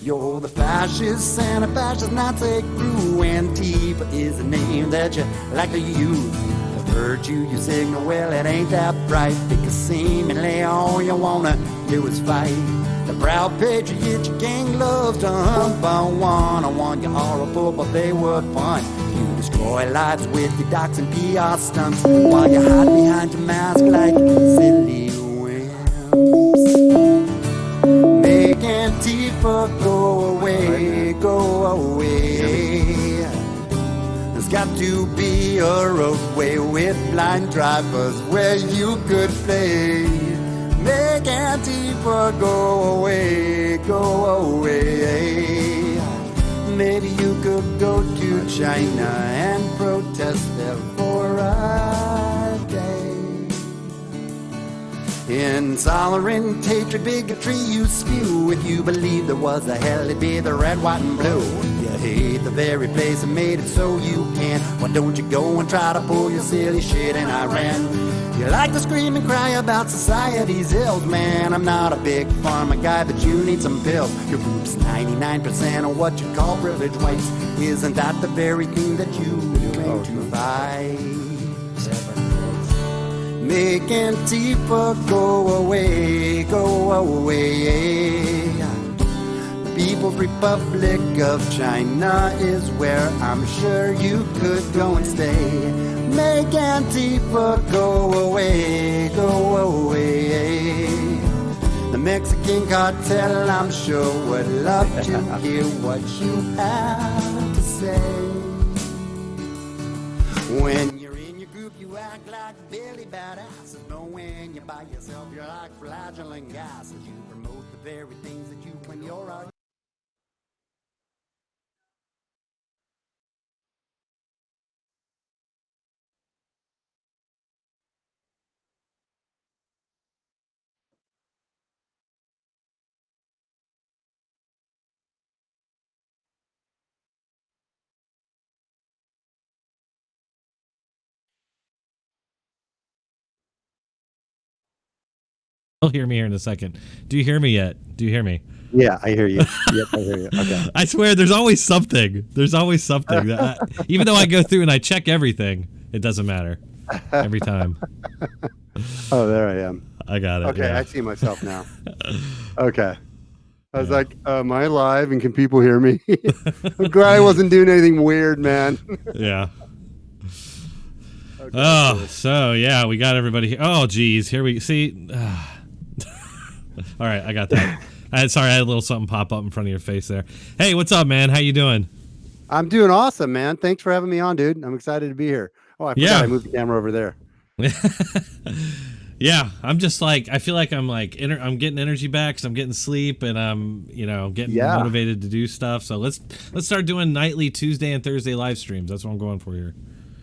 You're the fascist and a fascist Nazi crew. Antifa is the name that you like to use. I've heard you signal, well, it ain't that bright, because seemingly all you wanna do is fight. The proud patriot your gang loves to hump on one. You're horrible, but they were fun. You destroy lives with your docs and PR stunts, while you hide behind your mask like silly wimps. Make Antifa go away, go away. There's got to be a roadway with blind drivers where you could play. Make Antifa go away, go away. Maybe you could go to China and protest there for a day. Intolerant hatred, bigotry you spew. If you believe there was a hell, it'd be the red, white, and blue. You hate the very place that made it so you can. Why don't you go and try to pull your silly shit in Iran? You like to scream and cry about society's ills, man. I'm not a big pharma guy, but you need some pills. Your group's 99% of what you call privilege whites. Isn't that the very thing that you aim to fight? Make Antifa go away, go away. The People's Republic of China is where I'm sure you could go and stay. Make Antifa go away, go away. The Mexican cartel, I'm sure, would love to hear what you have to say. When you're in your group, you act like Billy Badasses. But when you're by yourself, you're like flagellant gases. You promote the very things that you, when you're out. You'll hear me here in a second. Do you hear me yet? Do you hear me? Yeah, I hear you. Yep, I hear you. Okay. I swear, there's always something. There's always something. That even though I go through and I check everything, it doesn't matter every time. Oh, there I am. I got it. Okay, yeah. I see myself now. Okay. I was like, am I live and can people hear me? I'm glad I wasn't doing anything weird, man. Yeah. Okay, Oh, cool. so yeah, we got everybody here. Oh, geez, here we see. All right, I got that. Sorry, I had a little something pop up in front of your face there. Hey, what's up, man? How you doing? I'm doing awesome, man. Thanks for having me on, dude. I'm excited to be here. Oh, I forgot Yeah. I moved the camera over there. Yeah, I'm just like, I feel like I'm like, I'm getting energy back because I'm getting sleep and I'm, getting motivated to do stuff. So let's start doing nightly Tuesday and Thursday live streams. That's what I'm going for here.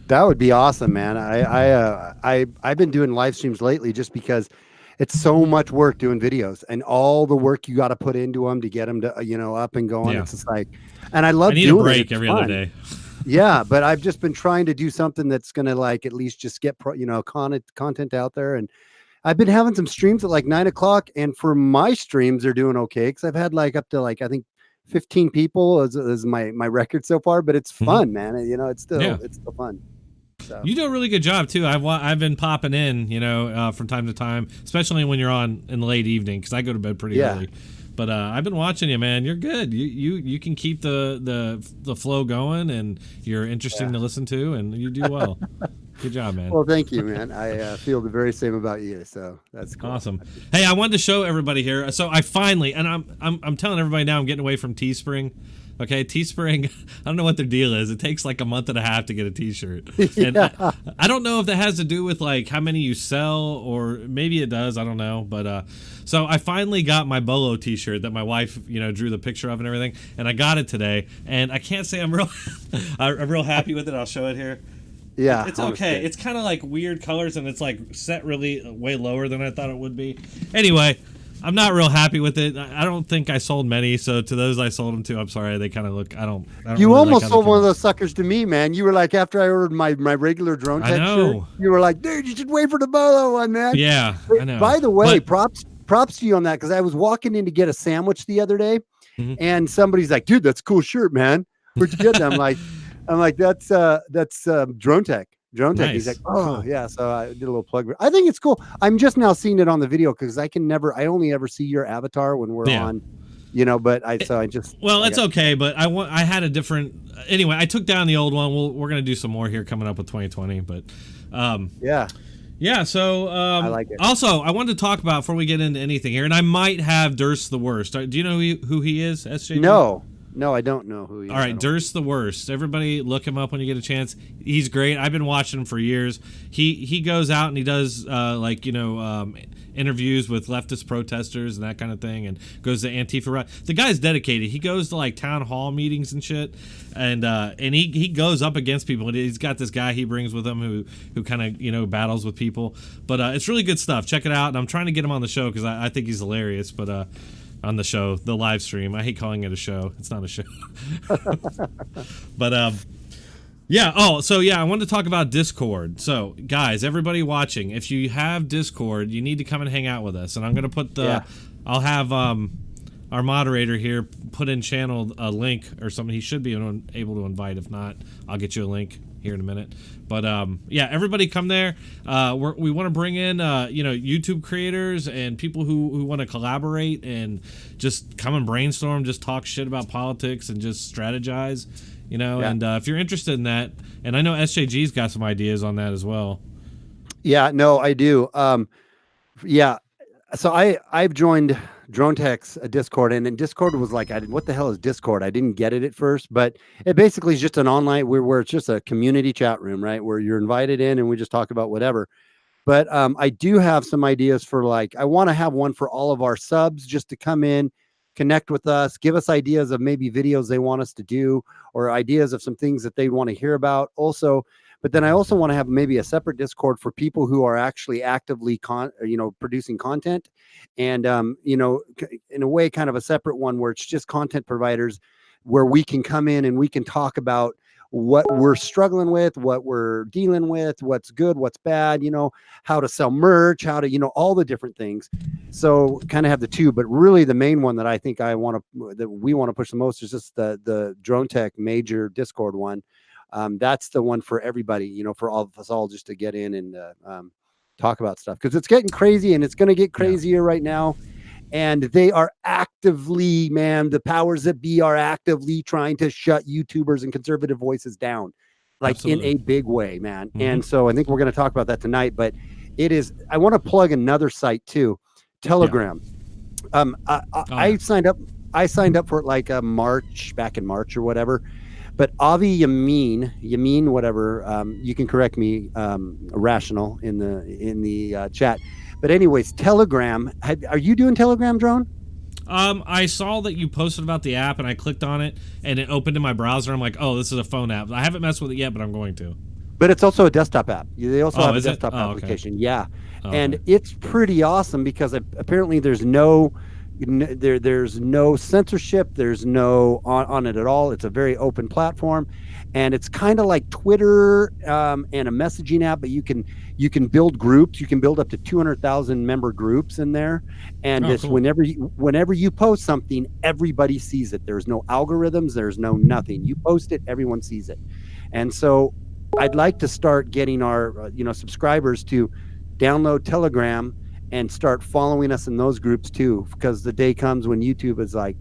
That would be awesome, man. I've been doing live streams lately just because it's so much work doing videos and all the work you got to put into them to get them to, up and going. Yeah. It's just like, and I love I need doing a break it. every other day. Yeah, but I've just been trying to do something that's going to like at least just get content out there, and I've been having some streams at like 9 o'clock, and for my streams, they're doing okay because I've had like up to like I think 15 people is my record so far. But it's fun, man. You know, it's still fun. So. You do a really good job too. I've been popping in, you know, from time to time, especially when you're on in the late evening because I go to bed pretty early. But I've been watching you, man. You're good. You can keep the flow going, and you're interesting to listen to, and you do well. Good job, man. Well, thank you, man. I feel the very same about you. So that's cool. Awesome. Hey, I wanted to show everybody here. So I finally, and I'm telling everybody now, I'm getting away from Teespring. Okay, Teespring, I don't know what their deal is. It takes like a month and a half to get a t-shirt. And I don't know if that has to do with like how many you sell, or maybe it does. I don't know. But so I finally got my Bolo t-shirt that my wife, you know, drew the picture of and everything. And I got it today. And I can't say I'm real happy with it. I'll show it here. Yeah. It's okay. It's kind of like weird colors, and it's like set really way lower than I thought it would be. Anyway, I'm not real happy with it. I don't think I sold many, so to those I sold them to, I'm sorry. They kind of look. I don't you really almost like sold one of those suckers to me, man. You were like, after I ordered my regular Dronetek shirt, you were like, dude, you should wait for the Bolo one, man. Yeah, I know. By the way, props to you on that, because I was walking in to get a sandwich the other day, and somebody's like, dude, that's a cool shirt, man. Where'd you get that? I'm like, that's Dronetek. Nice. He's like, oh, cool. Yeah. So I did a little plug. I think it's cool. I'm just now seeing it on the video because I only ever see your avatar when we're on, you know. But it's okay. But I had a different. Anyway, I took down the old one. We're gonna do some more here coming up with 2020. But yeah. So I like it. Also, I wanted to talk about before we get into anything here, and I might have Duerst the Worst. Do you know who he is, SJ? No, I don't know who he is. All right, Duerst the Worst. Everybody look him up when you get a chance. He's great. I've been watching him for years. He goes out and he does interviews with leftist protesters and that kind of thing, and goes to Antifa. The guy's dedicated. He goes to like town hall meetings and shit, and he goes up against people. And he's got this guy he brings with him who kind of battles with people. But it's really good stuff. Check it out. And I'm trying to get him on the show because I think he's hilarious. But on the show, the live stream. I hate calling it a show. It's not a show. But yeah. Oh, so yeah, I wanted to talk about Discord. So guys, everybody watching, if you have Discord, you need to come and hang out with us. And I'm gonna put I'll have our moderator here put in channel a link or something. He should be able to invite. If not, I'll get you a link here in a minute. But yeah, everybody come there. We want to bring in YouTube creators and people who want to collaborate and just come and brainstorm, just talk shit about politics and just strategize, and if you're interested in that, and I know SJG's got some ideas on that as well. Yeah, no, I do. So I've joined Dronetek's Discord, and then Discord was like, what the hell is Discord? I didn't get it at first, but it basically is just an online where it's just a community chat room, right? Where you're invited in and we just talk about whatever. But I do have some ideas for I want to have one for all of our subs just to come in, connect with us, give us ideas of maybe videos they want us to do, or ideas of some things that they want to hear about also. But then I also want to have maybe a separate Discord for people who are actually actively producing content, and in a way kind of a separate one where it's just content providers, where we can come in and we can talk about what we're struggling with, what we're dealing with, what's good, what's bad, how to sell merch, how to, all the different things. So kind of have the two, but really the main one that I think that we want to push the most is just the Dronetek major Discord one. That's the one for everybody, for all of us all, just to get in and talk about stuff, because it's getting crazy and it's going to get crazier right now. And they are actively, the powers that be are actively trying to shut YouTubers and conservative voices down, in a big way, man. Mm-hmm. And so I think we're going to talk about that tonight, but I want to plug another site too, Telegram. I signed up for it back in March or whatever. But Avi Yamin, whatever, you can correct me, Rational in the chat. But anyways, Telegram. Are you doing Telegram, Drone? I saw that you posted about the app, and I clicked on it, and it opened in my browser. I'm like, oh, this is a phone app. I haven't messed with it yet, but I'm going to. But it's also a desktop app. They also have a desktop application. Okay. Yeah, and it's pretty awesome because apparently there's no there's no censorship. There's no on it at all. It's a very open platform, and it's kind of like Twitter and a messaging app. But you can build groups. You can build up to 200,000 member groups in there, and Oh, it's cool. whenever you post something, everybody sees it. There's no algorithms. There's no nothing. You post it, everyone sees it, and so I'd like to start getting our subscribers to download Telegram and start following us in those groups too, because the day comes when YouTube is like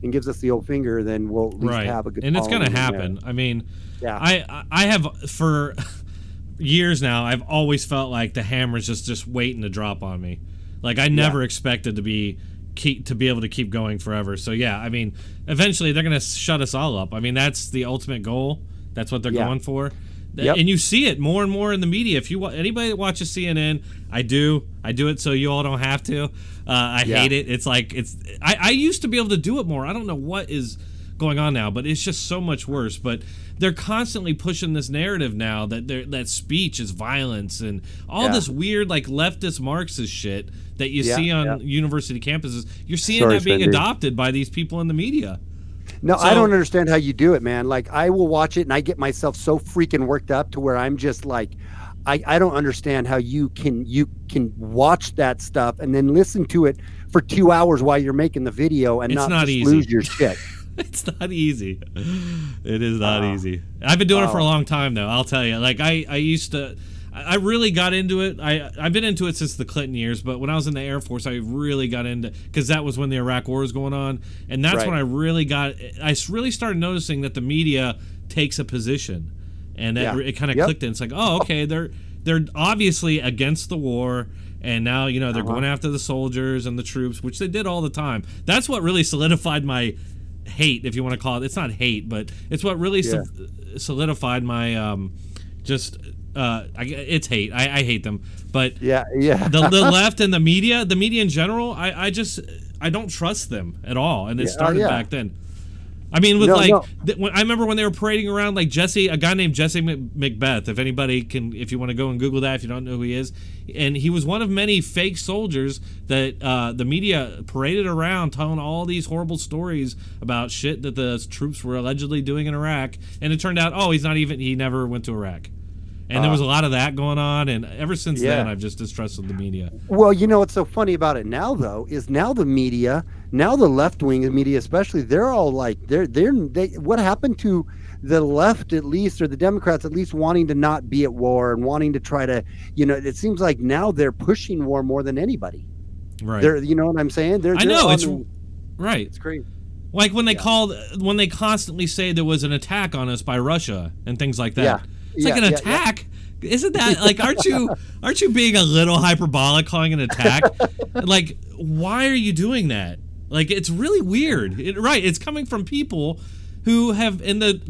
and gives us the old finger, then we'll at least Right. have a good And it's going to following in there. happen. I mean, Yeah. I have for years now, I've always felt like the hammer's just waiting to drop on me. Like I never expected to be able to keep going forever. So yeah, I mean, eventually they're going to shut us all up. I mean, that's the ultimate goal. That's what they're going for. Yep. And you see it more and more in the media. If you anybody that watches CNN, I do it so you all don't have to. I hate it. It's like I used to be able to do it more. I don't know what is going on now, but it's just so much worse. But they're constantly pushing this narrative now that speech is violence and all this weird like leftist Marxist shit that you see on university campuses. You're seeing that being adopted by these people in the media. No, I don't understand how you do it, man. Like I will watch it and I get myself so freaking worked up to where I'm just like, I don't understand how you can watch that stuff and then listen to it for 2 hours while you're making the video and not just lose your shit. It's not easy. It is not easy. I've been doing it for a long time though. I'll tell you. Like I used to. I really got into it. I've been into it since the Clinton years, but when I was in the Air Force, I really got into, because that was when the Iraq War was going on, and that's when I really started noticing that the media takes a position, and it kind of clicked in. It's like, oh, okay, they're obviously against the war, and now they're going after the soldiers and the troops, which they did all the time. That's what really solidified my hate, if you want to call it. It's not hate, but it's what really solidified my it's hate. I hate them, but the left and the media in general, I don't trust them at all, and it started back then. I mean, with I remember when they were parading around like a guy named Jesse Macbeth. If anybody if you want to go and Google that, if you don't know who he is, and he was one of many fake soldiers that the media paraded around, telling all these horrible stories about shit that the troops were allegedly doing in Iraq, and it turned out, he never went to Iraq. And there was a lot of that going on, and ever since then, I've just distrusted the media. Well, what's so funny about it now, though, is now the media, the left-wing media especially, they're all like, what happened to the left, at least, or the Democrats, at least, wanting to not be at war and wanting to try to, it seems like now they're pushing war more than anybody. Right. You know what I'm saying? I know, it's right. It's crazy. Like when they constantly say there was an attack on us by Russia and things like that. Yeah. It's like an attack. Isn't that like, aren't you being a little hyperbolic calling an attack? Like, why are you doing that? Like, it's really weird. It's coming from people who have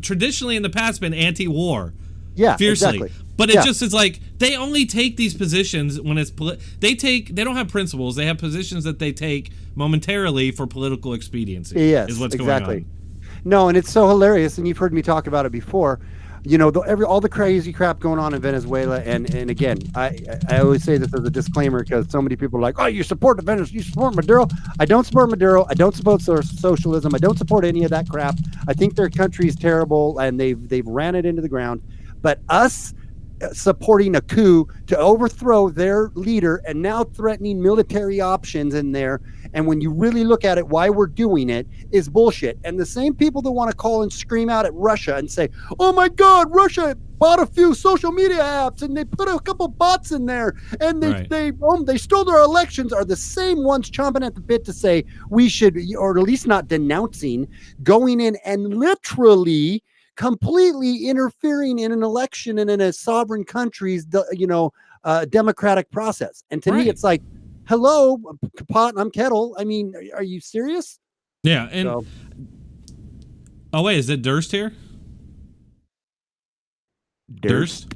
traditionally in the past been anti-war. Yeah, fiercely. Exactly. But it just is like they only take these positions when it's they don't have principles. They have positions that they take momentarily for political expediency. Yes, is what's exactly. going on. No, and it's so hilarious, and you've heard me talk about it before. All the crazy crap going on in Venezuela, and again, I always say this as a disclaimer because so many people are like, oh, you support you support Maduro. I don't support Maduro. I don't support socialism. I don't support any of that crap. I think their country is terrible, and they've ran it into the ground. But us supporting a coup to overthrow their leader and now threatening military options in there, and when you really look at it, why we're doing it is bullshit. And the same people that want to call and scream out at Russia and say, oh my God, Russia bought a few social media apps and they put a couple bots in there and they stole their elections, are the same ones chomping at the bit to say we should, or at least not denouncing, going in and literally completely interfering in an election and in a sovereign country's democratic process. And to me, it's like, hello, pot, I'm kettle. I mean, are you serious? Yeah. And oh wait, is it Duerst here? Duerst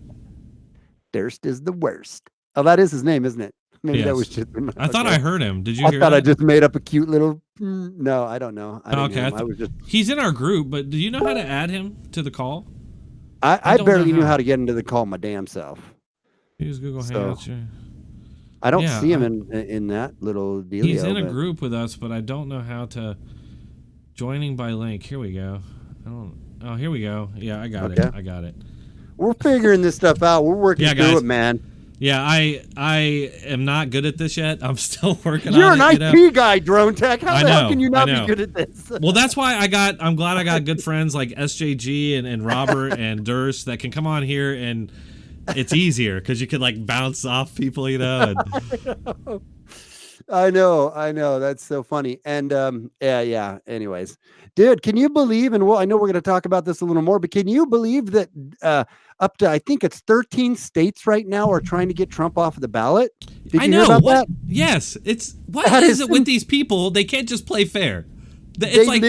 is the worst. Oh, that is his name, isn't it? Maybe that was just. I thought I heard him. Did you hear? I thought I just made up a cute little. No, I don't know. I was just. He's in our group, but do you know how to add him to the call? I barely knew how to get into the call my damn self. Use Google Hangouts. I don't see him in that little deal. He's in a group with us, but I don't know how to joining by link. Here we go. Oh, here we go. Yeah, I got it. I got it. We're figuring this stuff out. We're working through it, man. Yeah, I am not good at this yet. I'm still working You're on it. You're an IT guy, Dronetek. How the hell can you not be good at this? Well, that's why I'm glad I got good friends like SJG and Robert and Duerst that can come on here, and it's easier because you can like bounce off people, you know. And... I know. That's so funny. And yeah. Anyways, dude, can you believe? And I know we're going to talk about this a little more, but can you believe that up to I think it's 13 states right now are trying to get Trump off of the ballot? Did you hear about that? Yes, it's what is it with these people? They can't just play fair. It's like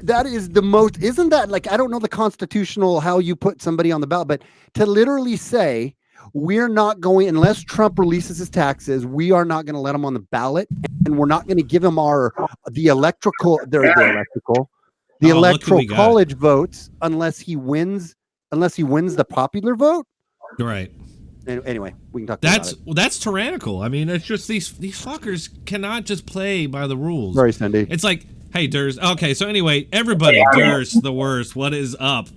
that is the most. Isn't that like I don't know the constitutional how you put somebody on the ballot, but to literally say. We're not going unless Trump releases his taxes. We are not going to let him on the ballot, and we're not going to give him the electoral college votes unless he wins the popular vote. Right. Anyway, we can talk about it. That's tyrannical. I mean, it's just these fuckers cannot just play by the rules. Sorry, Cindy. It's like, hey, Duerst. Okay, so anyway, everybody, Duerst, the worst. What is up?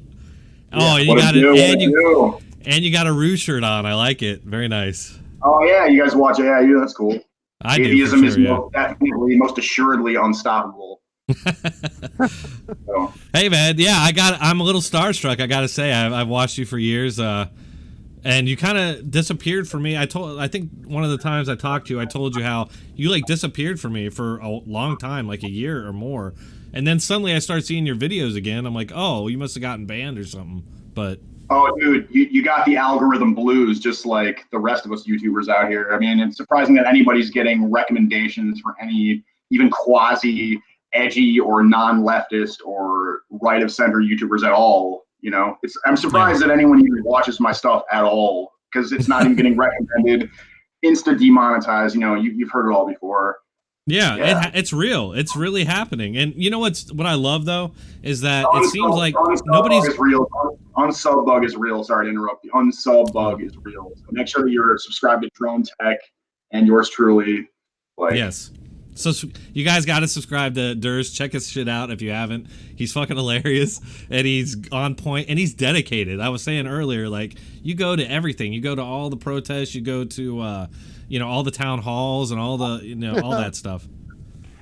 Oh, you got it, and you got a Rue shirt on. I like it. Very nice. Oh yeah, you guys watch AIU. That's cool. Atheism is definitely most assuredly unstoppable. So. Hey man, yeah, I'm a little starstruck. I gotta say, I've watched you for years, and you kind of disappeared for me. I think one of the times I talked to you, I told you how you like disappeared for me for a long time, like a year or more, and then suddenly I started seeing your videos again. I'm like, oh, you must have gotten banned or something, but. Oh, dude, you got the algorithm blues just like the rest of us YouTubers out here. I mean, it's surprising that anybody's getting recommendations for any even quasi-edgy or non-leftist or right-of-center YouTubers at all. You know, I'm surprised that anyone even watches my stuff at all because it's not even getting recommended, insta-demonetized. You know, you've heard it all before. Yeah. It's real. It's really happening. And you know what I love though is that it seems like nobody's real. Unsub bug is real. Sorry to interrupt you. Unsub bug is real. So make sure that you're subscribed to Dronetek and yours truly. Yes. So you guys got to subscribe to Duerst. Check his shit out if you haven't. He's fucking hilarious and he's on point and he's dedicated. I was saying earlier, like you go to everything. You go to all the protests. You go to all the town halls and all the all that stuff.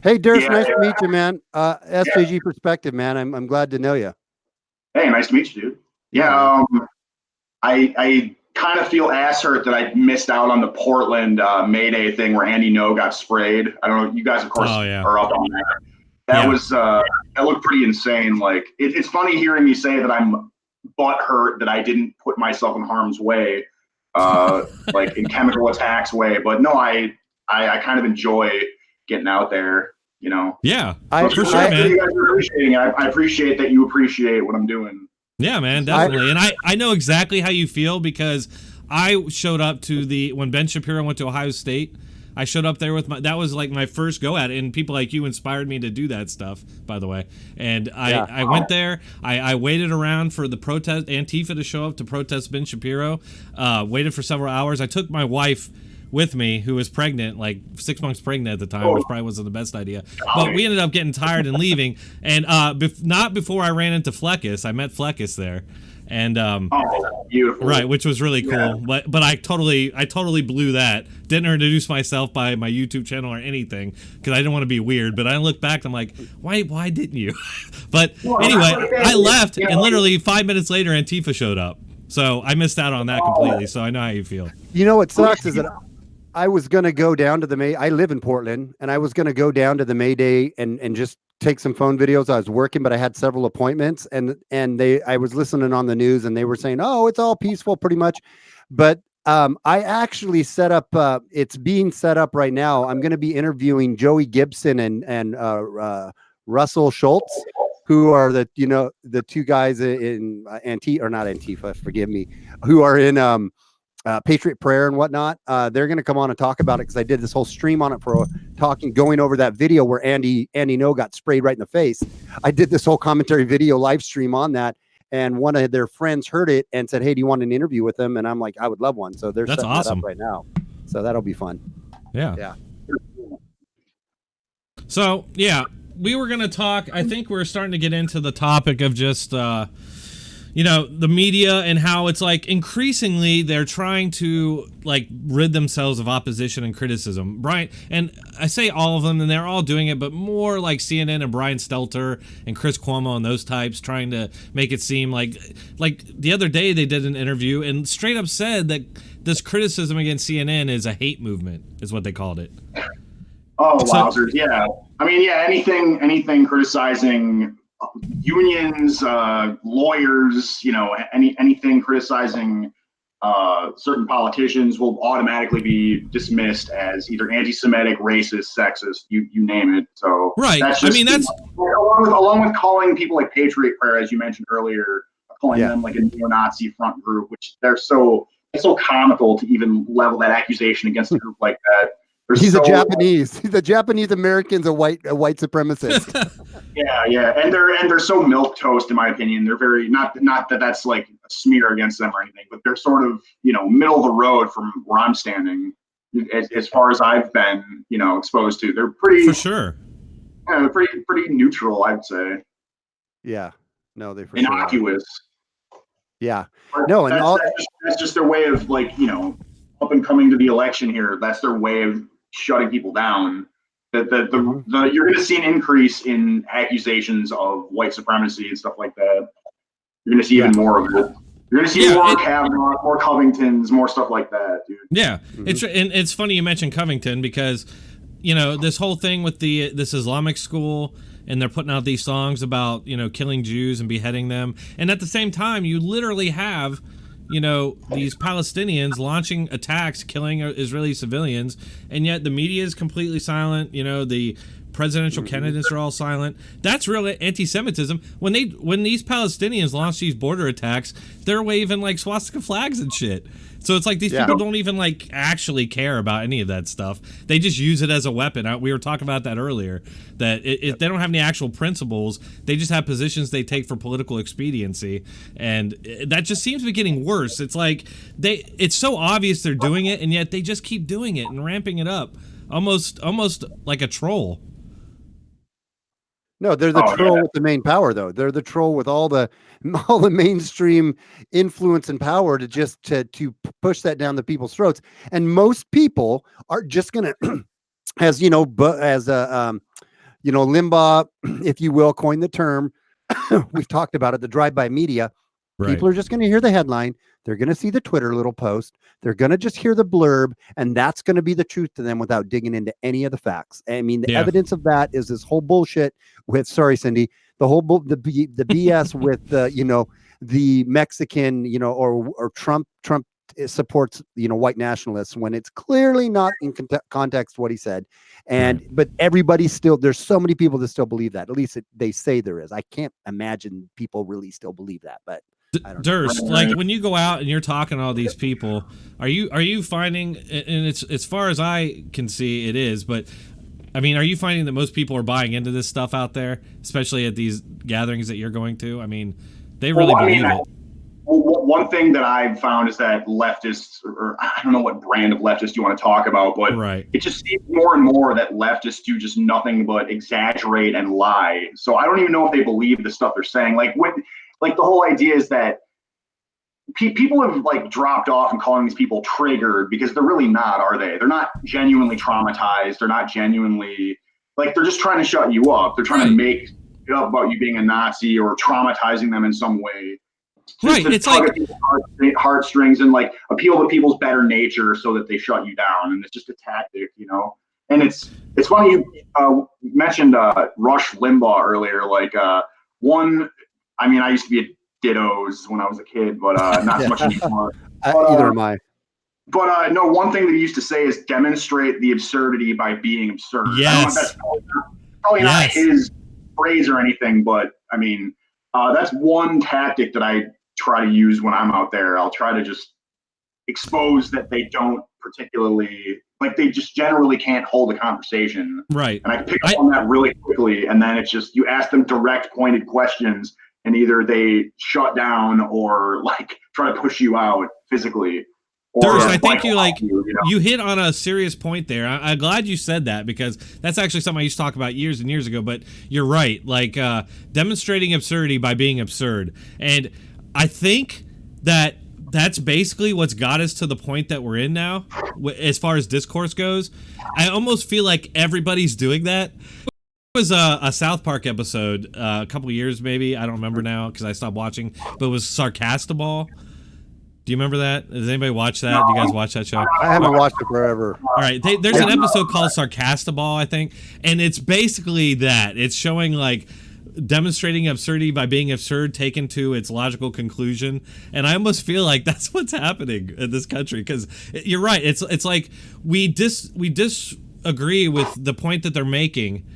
Hey Duerst, nice to meet you, man. SJG perspective, man. I'm glad to know you. Hey, nice to meet you, dude. Yeah, I kind of feel ass hurt that I missed out on the Portland Mayday thing where Andy No got sprayed. I don't know. You guys, of course, are up on that. That looked pretty insane. Like it's funny hearing me say that I'm butthurt that I didn't put myself in harm's way, like in chemical attacks way. But no, I kind of enjoy getting out there. You know. Yeah, for sure, man. You guys are appreciating it. I appreciate that you appreciate what I'm doing. Yeah, man, definitely. And I know exactly how you feel because I showed up to when Ben Shapiro went to Ohio State. I showed up there that was like my first go at it, and people like you inspired me to do that stuff, by the way. And I went there, I waited around for the protest, Antifa to show up to protest Ben Shapiro, waited for several hours. I took my wife with me, who was pregnant, like 6 months pregnant at the time, which probably wasn't the best idea. But we ended up getting tired and leaving. And not before I ran into Fleckus. I met Fleckus there, and beautiful, right, which was really cool. Yeah. But I totally blew that. Didn't introduce myself by my YouTube channel or anything because I didn't want to be weird. But I look back, I'm like, why didn't you? But anyway, I left, and literally 5 minutes later, Antifa showed up. So I missed out on that completely. So I know how you feel. You know what sucks is that I was going to go down to the I live in Portland, and I was going to go down to the May Day and just take some phone videos. I was working, but I had several appointments, and I was listening on the news, and they were saying, oh, it's all peaceful pretty much. But I actually set up, it's being set up right now. I'm going to be interviewing Joey Gibson and Russell Schultz, who are the two guys in Antifa, forgive me, who are in Patriot Prayer and whatnot. They're going to come on and talk about it because I did this whole stream on it for going over that video where Andy No got sprayed right in the face. I did this whole commentary video live stream on that, and one of their friends heard it and said, hey, do you want an interview with them? And I'm like, I would love one. So they're setting that up right now. So that'll be fun. Yeah. So, yeah, we were going to talk, I think we're starting to get into the topic of just, the media and how it's like increasingly they're trying to like rid themselves of opposition and criticism. Brian, and I say all of them and they're all doing it, but more like CNN and Brian Stelter and Chris Cuomo and those types trying to make it seem like the other day they did an interview and straight up said that this criticism against CNN is a hate movement, is what they called it. Oh, wowzers. Yeah. I mean, yeah, anything criticizing unions, lawyers, anything criticizing certain politicians will automatically be dismissed as either anti-Semitic, racist, sexist, you name it. So right. That's just, that's along with calling people like Patriot Prayer, as you mentioned earlier, calling them like a neo-Nazi front group, which it's so comical to even level that accusation against a group like that. He's a Japanese. He's a Japanese American's a white supremacist. Yeah, and they're so milquetoast in my opinion. They're very not that that's like a smear against them or anything, but they're sort of middle of the road from where I'm standing, as far as I've been exposed to. They're pretty for sure. Yeah, they're pretty neutral, I'd say. Yeah, no, they for innocuous. Sure. Yeah, but no, and that's just their way of up and coming to the election here. That's their way of shutting people down. You're going to see an increase in accusations of white supremacy and stuff like that. You're going to see even more of it. You're going to see more Kavanaugh, more Covingtons, more stuff like that, dude. Yeah, it's funny you mentioned Covington because this whole thing with this Islamic school, and they're putting out these songs about killing Jews and beheading them, and at the same time you literally have these Palestinians launching attacks, killing Israeli civilians, and yet the media is completely silent. The presidential candidates are all silent. That's really anti-Semitism. When these Palestinians launch these border attacks, they're waving like swastika flags and shit. So it's like these people don't even like actually care about any of that stuff. They just use it as a weapon. We were talking about that earlier, that they don't have any actual principles. They just have positions they take for political expediency. And that just seems to be getting worse. It's like it's so obvious they're doing it, and yet they just keep doing it and ramping it up. Almost like a troll. No, they're the troll with the main power, though. They're the troll with all the mainstream influence and power to push that down the people's throats. And most people are just gonna, as Limbaugh, if you will, coined the term. We've talked about it. The drive-by media. Right. People are just going to hear the headline. They're going to see the Twitter little post. They're going to just hear the blurb, and that's going to be the truth to them without digging into any of the facts. I mean, the evidence of that is this whole bullshit with, sorry, Cindy, the whole the BS with the Mexican, or Trump supports white nationalists when it's clearly not in context what he said. And but everybody still, there's so many people that still believe that. At least they say there is. I can't imagine people really still believe that, but. Duerst, like when you go out and you're talking to all these people, are you finding, and it's as far as I can see it is, but I mean, are you finding that most people are buying into this stuff out there, especially at these gatherings that you're going to? I mean, they really believe it. One thing that I've found is that leftists, or I don't know what brand of leftist you want to talk about, but it just seems more and more that leftists do just nothing but exaggerate and lie. So I don't even know if they believe the stuff they're saying. Like the whole idea is that people have like dropped off and calling these people triggered because they're really not, are they? They're not genuinely traumatized. They're not genuinely they're just trying to shut you up. They're trying to make it up about you being a Nazi or traumatizing them in some way. It's like heartstrings and like appeal to people's better nature so that they shut you down. And it's just a tactic, And it's funny you mentioned Rush Limbaugh earlier. I used to be a dittos when I was a kid, but not so much anymore. Either am I. But no, one thing that he used to say is demonstrate the absurdity by being absurd. Yes. That's probably not his phrase or anything, but I mean, that's one tactic that I try to use when I'm out there. I'll try to just expose that they don't particularly, they just generally can't hold a conversation. Right. And I pick up on that really quickly, and then it's just, you ask them direct, pointed questions, and either they shut down or try to push you out physically, Duerst, I think you hit on a serious point there. I'm glad you said that, because that's actually something I used to talk about years and years ago. But you're right, like demonstrating absurdity by being absurd, and I think that's basically what's got us to the point that we're in now, as far as discourse goes. I almost feel like everybody's doing that. It was a South Park episode a couple years, maybe, I don't remember now because I stopped watching, but it was Sarcastaball. Do you remember that? Does anybody watch that? Do you guys watch that show? I haven't watched it forever. All right, there's an episode called Sarcastaball, I think, and it's basically that. It's showing like demonstrating absurdity by being absurd taken to its logical conclusion, and I almost feel like that's what's happening in this country, because you're right. It's like we disagree with the point that they're making,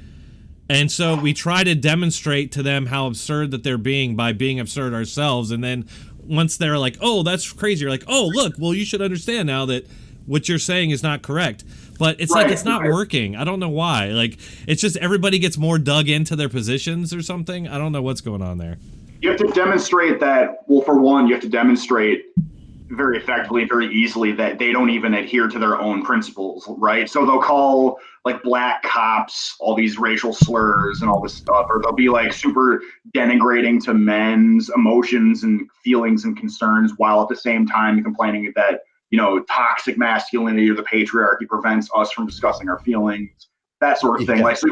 and so we try to demonstrate to them how absurd that they're being by being absurd ourselves, and then once they're like, oh, that's crazy, you're like, oh, look, well, you should understand now that what you're saying is not correct. But it's like it's not working. I don't know why. Like, it's just everybody gets more dug into their positions or something. I don't know what's going on there. You have to demonstrate that, well, for one, you have to demonstrate very effectively, very easily, that they don't even adhere to their own principles, right? So they'll call like black cops all these racial slurs and all this stuff, or they'll be like super denigrating to men's emotions and feelings and concerns, while at the same time complaining that, you know, toxic masculinity or the patriarchy prevents us from discussing our feelings, that sort of thing. Like, so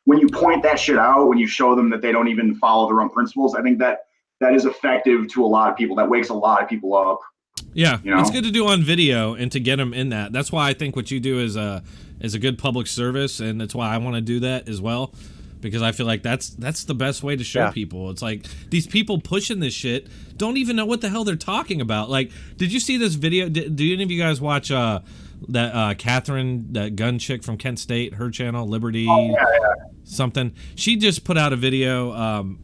when you point that shit out, when you show them that they don't even follow their own principles, I think that is effective to a lot of people. That wakes a lot of people up. Yeah, you know? It's good to do on video and to get them in that. That's why I think what you do is a good public service, and that's why I want to do that as well, because I feel like that's the best way to show people. It's like these people pushing this shit don't even know what the hell they're talking about. Like, did you see this video? Do any of you guys watch that Catherine, that gun chick from Kent State, her channel, Liberty something? She just put out a video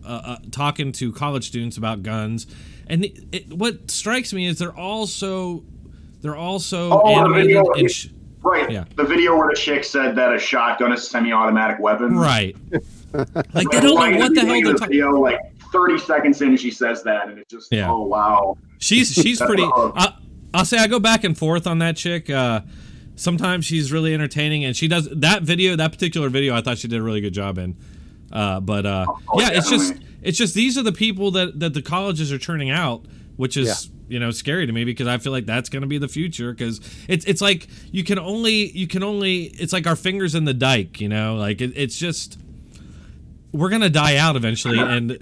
talking to college students about guns, and what strikes me is they're all so animated and right. Yeah. The video where the chick said that a shotgun is a semi-automatic weapon. Right. Like, they don't know what the hell they're talking about. Like 30 seconds in, she says that, and it's just, oh, wow. She's pretty... I'll say I go back and forth on that chick. Sometimes she's really entertaining, and she does... That particular video, I thought she did a really good job in. It's just these are the people that the colleges are turning out, which is... you know, scary to me, because I feel like that's going to be the future, because it's like you can only it's like our fingers in the dike, you know, like it's just, we're going to die out eventually, and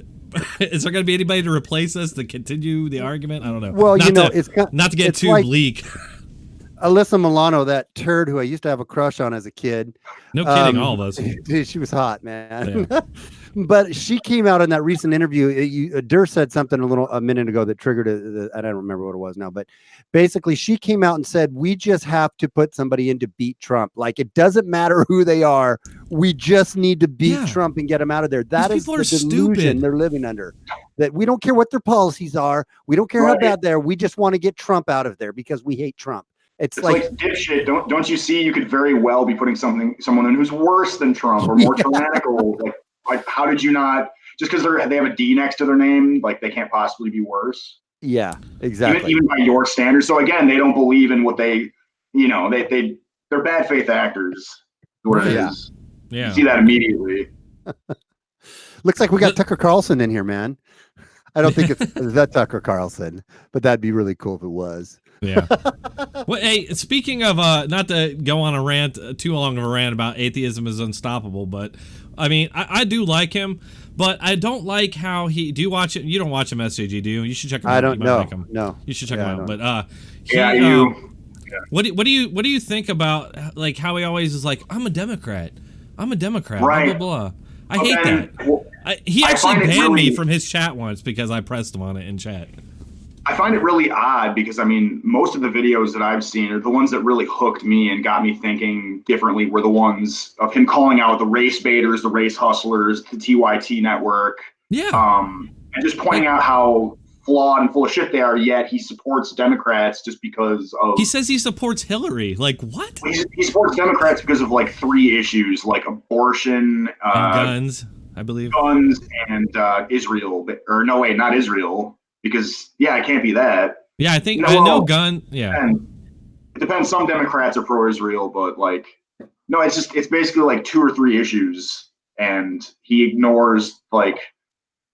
is there going to be anybody to replace us to continue the argument? I don't know. Well, not to get too like bleak. Alyssa Milano, that turd who I used to have a crush on as a kid. No kidding, all of us. Dude, she was hot, man. Yeah. But she came out in that recent interview. Duerst said something a minute ago that triggered I don't remember what it was now, but basically she came out and said, we just have to put somebody in to beat Trump. Like, it doesn't matter who they are. We just need to beat Trump and get him out of there. That is the delusion they're living under. That we don't care what their policies are. We don't care how bad they are. We just want to get Trump out of there because we hate Trump. It's like dipshit. Don't you see? You could very well be putting someone in who's worse than Trump or more tyrannical. Like, how did you not? Just because they have a D next to their name, like, they can't possibly be worse. Yeah, exactly. Even by your standards. So again, they don't believe in what they, you know, they're bad faith actors. What it is. Yeah. You see that immediately. Looks like we got Tucker Carlson in here, man. I don't think it's the Tucker Carlson, but that'd be really cool if it was. Yeah. Well, hey, speaking of, not to go on a rant, too long of a rant about atheism is unstoppable, but I mean, I do like him, but I don't like how do you watch it? You don't watch him, SJG, do you? You should check him out. I don't know. No. You should check him out. But, what do you think about, like, how he always is like, I'm a Democrat, right. Blah, blah, blah. I hate that. Well, he actually banned me from his chat once because I pressed him on it in chat. I find it really odd because, I mean, most of the videos that I've seen, or the ones that really hooked me and got me thinking differently, were the ones of him calling out the race baiters, the race hustlers, the TYT network. Yeah. And just pointing out how flawed and full of shit they are, yet he supports Democrats just because of... He says he supports Hillary. Like, what? He supports Democrats because of, like, 3 issues, like abortion... and guns, I believe. Guns and Israel. Or no, wait, not Israel. Because, yeah, it can't be that. Yeah, I think, I know gun, yeah. it depends. Some Democrats are pro-Israel, but like, no, it's basically like 2 or 3 issues, and he ignores like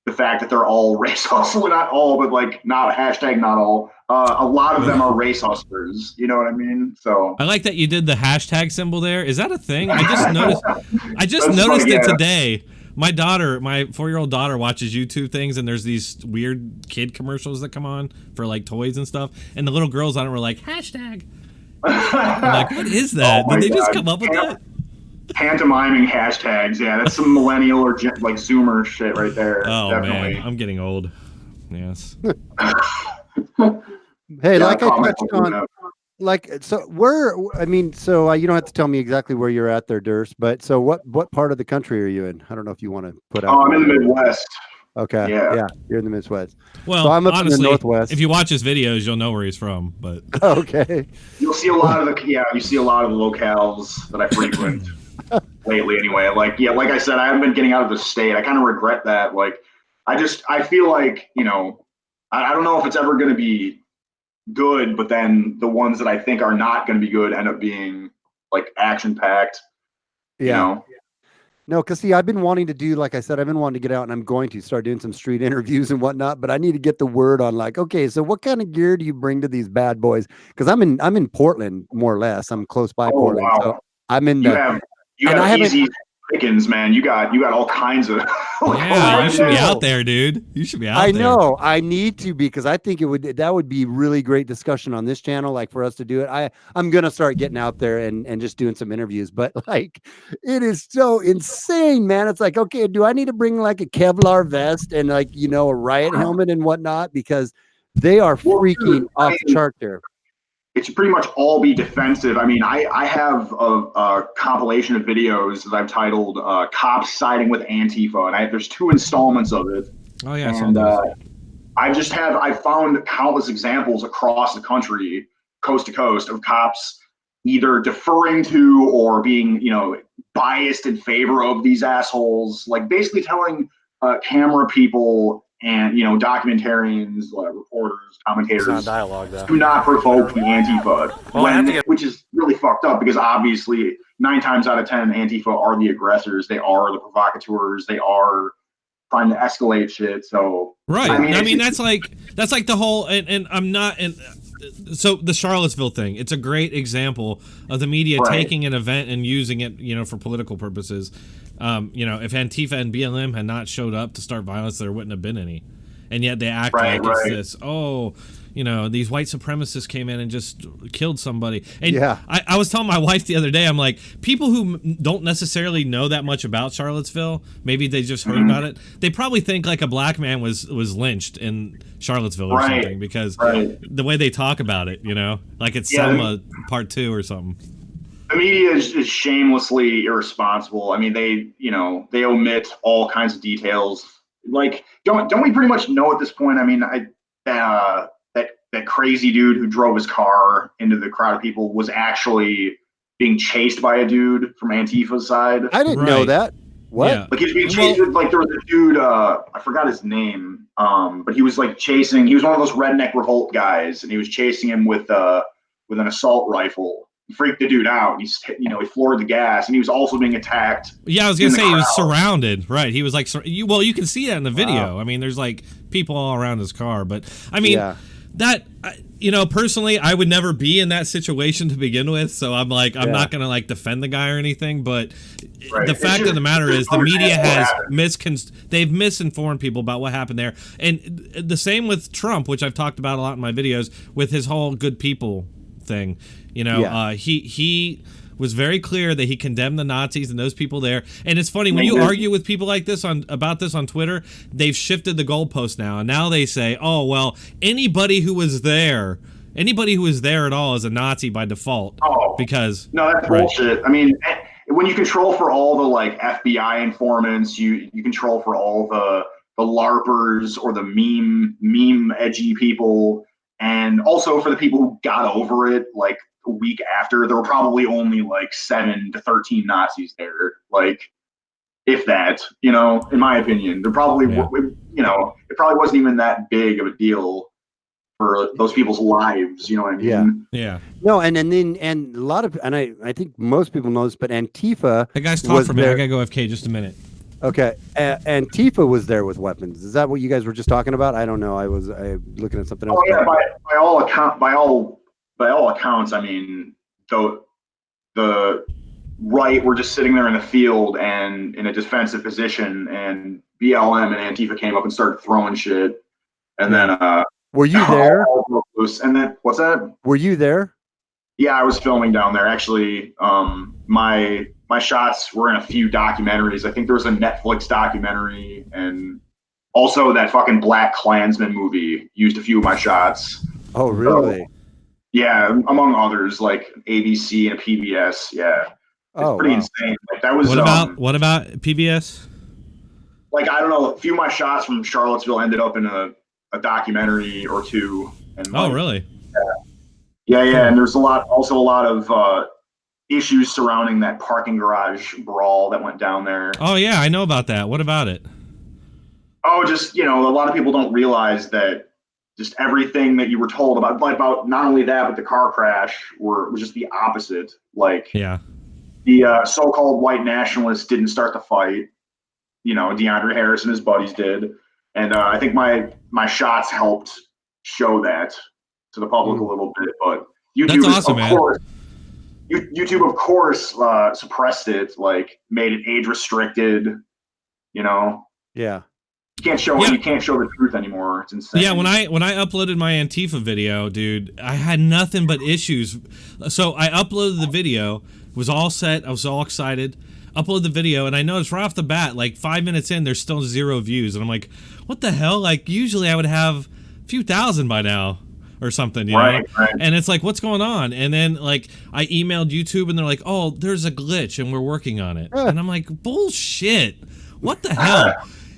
the fact that they're all race hustlers. Not all, but like not hashtag not all. A lot of them are race hustlers. You know what I mean? So I like that you did the hashtag symbol there. Is that a thing? I just noticed. I just noticed it today. My 4-year-old daughter watches YouTube things, and there's these weird kid commercials that come on for like toys and stuff, and the little girls on it were like hashtag. I'm like, what is that? Did they just come up with that? Pantomiming hashtags, yeah, that's some millennial or like Zoomer shit right there. Oh definitely. Man, I'm getting old. Yes. Hey, like I touched on, like so you don't have to tell me exactly where you're at there, Duerst, but so what part of the country are you in? I don't know if you want to put out. Oh, I'm in the Midwest. Okay. Yeah, you're in the Midwest. Well, so I'm up honestly, in the Northwest. If you watch his videos, you'll know where he's from. But okay, you'll see a lot of the locales that I frequent lately. Anyway, like I said, I haven't been getting out of the state. I kind of regret that. Like, I feel like I don't know if it's ever going to be good, but then the ones that I think are not going to be good end up being like action packed. Yeah. No, because see, I've been wanting to do, like I said, I've been wanting to get out, and I'm going to start doing some street interviews and whatnot. But I need to get the word on, like, okay, so what kind of gear do you bring to these bad boys? Because I'm in Portland, more or less. I'm close by Portland, wow. so I'm in. You have easy pickings, man. You got all kinds of. Yeah, you should be out there, dude. You should be out there. I know. I need to, because I think that would be really great discussion on this channel, like for us to do it. I'm gonna start getting out there and just doing some interviews. But like, it is so insane, man. It's like, okay, do I need to bring like a Kevlar vest and like a riot helmet and whatnot, because they are freaking off the chart there. It should pretty much all be defensive. I mean, I have a compilation of videos that I've titled "Cops Siding with Antifa," and there's 2 installments of it. Oh yeah, and I found countless examples across the country, coast to coast, of cops either deferring to or being biased in favor of these assholes, like basically telling camera people and documentarians, reporters, commentators, dialogue, though. do not provoke the Antifa, which is really fucked up, because obviously 9 times out of 10 Antifa are the aggressors. They are the provocateurs. They are trying to escalate shit. So right. I mean that's like the whole and I'm not and. So the Charlottesville thing, it's a great example of the media taking an event and using it, for political purposes. If Antifa and BLM had not showed up to start violence, there wouldn't have been any. And yet they act like it's this, these white supremacists came in and just killed somebody. And I was telling my wife the other day, I'm like, people who don't necessarily know that much about Charlottesville, maybe they just heard about it, they probably think like a black man was lynched in Charlottesville or something, because the way they talk about it, like it's Selma Part 2 or something. The media is shamelessly irresponsible. I mean, they omit all kinds of details. Like, don't we pretty much know at this point? I mean, that crazy dude who drove his car into the crowd of people was actually being chased by a dude from Antifa's side. I didn't know that. What? Yeah. Like, he was being chased with, like, there was a dude, I forgot his name, but he was like he was one of those redneck revolt guys, and he was chasing him with an assault rifle. He freaked the dude out. He floored the gas, and he was also being attacked. Yeah, I was gonna say he was surrounded. Right, he was like, you can see that in the video. Wow. I mean, there's like people all around his car, but I mean, that personally, I would never be in that situation to begin with. So I'm like, I'm not gonna like defend the guy or anything. But the fact of the matter is, the media has they've misinformed people about what happened there, and the same with Trump, which I've talked about a lot in my videos with his whole good people thing. He was very clear that he condemned the Nazis and those people there. And it's funny, when you argue with people like this about this on Twitter, they've shifted the goalpost now. And now they say, oh, well, anybody who was there at all is a Nazi by default. Oh, because no, that's bullshit. I mean, when you control for all the like FBI informants, you control for all the LARPers or the meme edgy people. And also for the people who got over it, like a week after, there were probably only like 7 to 13 Nazis there. Like, if that, in my opinion, there probably, it probably wasn't even that big of a deal for those people's lives. You know what I mean? Yeah. Yeah. No, and a lot of, and I think most people know this, but Antifa. Hey guys, talk for a minute. I gotta go FK just a minute. Okay, Antifa was there with weapons. Is that what you guys were just talking about? I don't know. I was looking at something else. Oh yeah, by all accounts, I mean, the right were just sitting there in the field and in a defensive position, and BLM and Antifa came up and started throwing shit, and then were you there? And then what's that? Were you there? Yeah, I was filming down there. Actually, my shots were in a few documentaries. I think there was a Netflix documentary, and also that fucking Black Klansman movie used a few of my shots. Oh, really? So, yeah, among others, like ABC and PBS. Yeah, it's pretty insane. Like, that was. What about PBS? Like, I don't know. A few of my shots from Charlottesville ended up in a documentary or two. And really? Yeah. And there's also a lot of issues surrounding that parking garage brawl that went down there. Oh yeah, I know about that. What about it? Oh, just, a lot of people don't realize that just everything that you were told about not only that, but the car crash was just the opposite. Like, yeah, the so-called white nationalists didn't start the fight. DeAndre Harris and his buddies did, and I think my shots helped show that to the public a little bit. But YouTube, that's awesome, man. YouTube, of course, suppressed it, like made it age restricted. Yeah. You can't show the truth anymore. It's insane. Yeah, when I uploaded my Antifa video, dude, I had nothing but issues. So I uploaded the video, was all set, I was all excited. Upload the video, and I noticed right off the bat, like 5 minutes in, there's still 0 views, and I'm like, what the hell? Like, usually I would have a few thousand by now or something, you know? Right. And it's like, what's going on? And then, like, I emailed YouTube, and they're like, oh, there's a glitch, and we're working on it. And I'm like, bullshit. What the hell?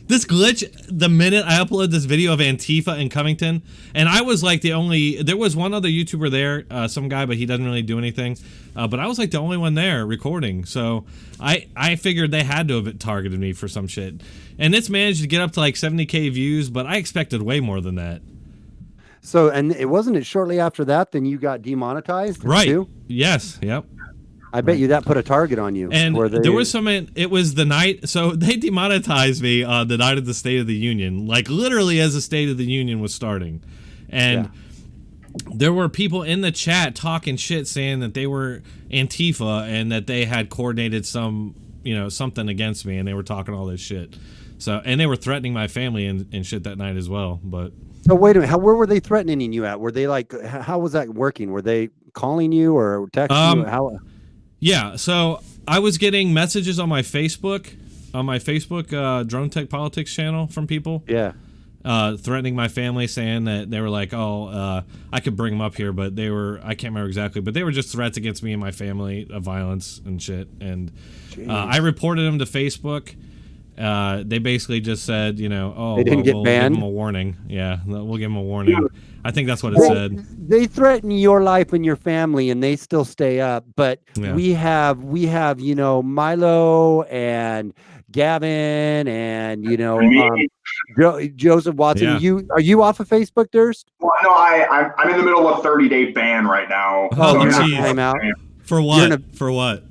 This glitch, the minute I uploaded this video of Antifa in Covington, and I was like there was one other YouTuber there, some guy, but he doesn't really do anything. But I was like the only one there recording. So I figured they had to have targeted me for some shit. And it's managed to get up to like 70K views, but I expected way more than that. So, and it wasn't shortly after that, then you got demonetized? Right. Too? Yes. Yep. I bet you that put a target on you. And there was it was the night, so they demonetized me on the night of the State of the Union, like literally as the State of the Union was starting. And there were people in the chat talking shit, saying that they were Antifa and that they had coordinated something against me, and they were talking all this shit. So, and they were threatening my family and shit that night as well. But so wait a minute, where were they threatening you at? Were they like, how was that working? Were they calling you or texting you? How? Yeah, so I was getting messages on my Facebook, Dronetek Politics channel from people. Yeah. Threatening my family, saying that they were like, I could bring them up here, but I can't remember exactly, but they were just threats against me and my family of violence and shit. And I reported them to Facebook. They basically just said, they didn't get banned? We'll give them a warning. Yeah, we'll give them a warning. I think that's what it said. They threaten your life and your family, and they still stay up. But we have Milo and Gavin and Joseph Watson. Yeah. Are you off of Facebook, Duerst? Well, no, I'm in the middle of a 30-day ban right now. Oh, jeez. For what? For what?